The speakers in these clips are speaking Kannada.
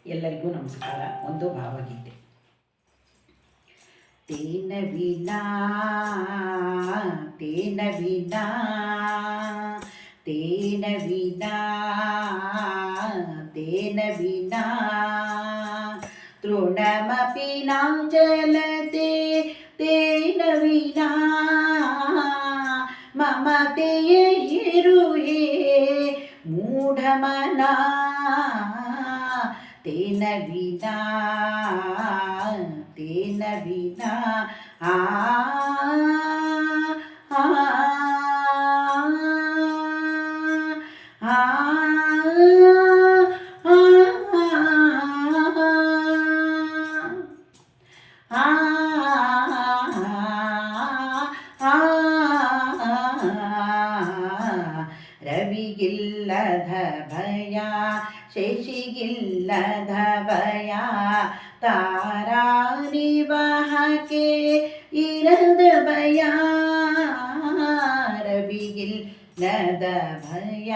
ಎಲ್ಲರಿಗೂ ನಮಸ್ಕಾರ. ಒಂದು ಭಾವಗೀತೆ. ತೇನ ವಿನಾ ತೇನ ವಿನಾ ತೇನ ವಿನಾ ತೇನ ವಿನಾ ತೃಣಮಪಿ ನ ಚಲತೆ ತೇನ ವಿನಾ ಮಮತೆಯ ಇರುಹೇ ಮೂಢಮನಾ ತೇನ ವಿನಾ ತೇನ ವಿನಾ ಆ ಆ ಆ ರವಿಗಿಲ್ಲದ ಭಯ ಶಶಿಗಿಲ್ಲದ ಭಯ ತಾರಾನಿವಾಹಕ್ಕೆ ಇರದ ಭಯ ರವಿಗಿಲ್ಲದ ಭಯ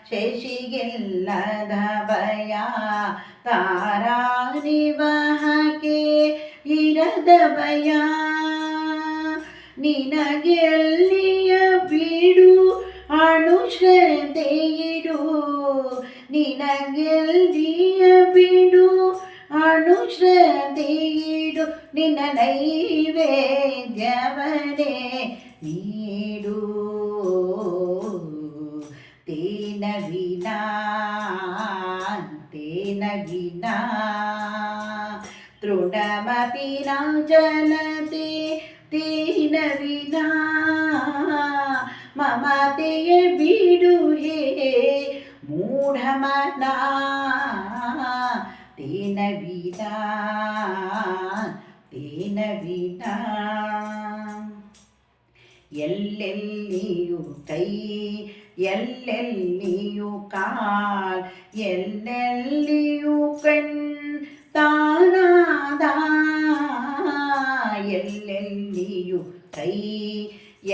ಶಶಿಗಿಲ್ಲದ ಭಯ ತಾರಾನಿವಾಹಕ್ಕೆ ಇರದ ಭಯ ನಿನಗೆಲ್ಲಿಯ ಬಿಡು ಅಣುಶ್ರದ್ಧೆಯಿಡು ನಿನಗೆಲ್ಲಿಯ ಬಿಡು ಅಣುಶ್ರದ್ಧೆಯಿಡು ನಿನ್ನ ನೈವೇದ್ಯವನೇ ನೀಡು ತೇನ ವಿನಾ ತೇನ ವಿನಾ ತೃಣಮಪಿ ನ ಚಲತೆ ತೇನ ವಿನಾ ಮಮತೆಯ ಬಿಡು ಹೇ ಮೂಢಮನಾ ತೇನ ವಿನಾ ತೇನ ವಿನಾ ಎಲ್ಲೆಲ್ಲಿಯೂ ಕೈ ಎಲ್ಲೆಲ್ಲಿಯೂ ಕಾಲ್ ಎಲ್ಲೆಲ್ಲಿಯೂ ಕಣ್ ತಾನಾದ ಎಲ್ಲೆಲ್ಲಿಯೂ ಕೈ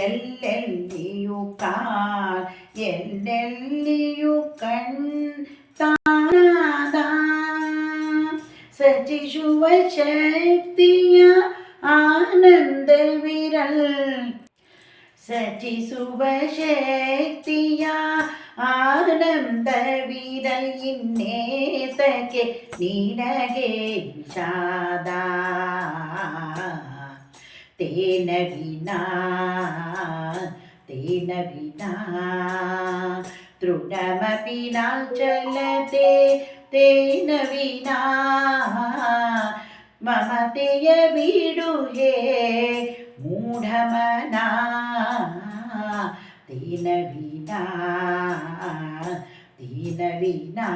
ಎಲ್ಲೆಲ್ಲಿಯೂ ಕಾಲ್ ಎಲ್ಲೆಲ್ಲಿಯೂ ಕಣ್ ತಾನಾದ ಸಚಿಸುವ ಶಕ್ತಿಯ ಆನಂದವಿರಲ್ ಸಚಿಸುವ ಶಕ್ತಿಯ ಆನಂದವಿರಲ್ ಇನ್ನೇತಕ್ಕೆ ನಿನಗೆ ವಿಷಾದ ತೇನ ವಿನಾ ತೇನ ವಿನಾ ತೃಣಮಪಿ ನ ಚಲತೆ ತೇನ ವಿನಾ ಮಮತೆಯ ಬಿಡು ಹೇ ಮೂಢಮನಾ ತೇನ ವಿನಾ ತೇನ ವಿನಾ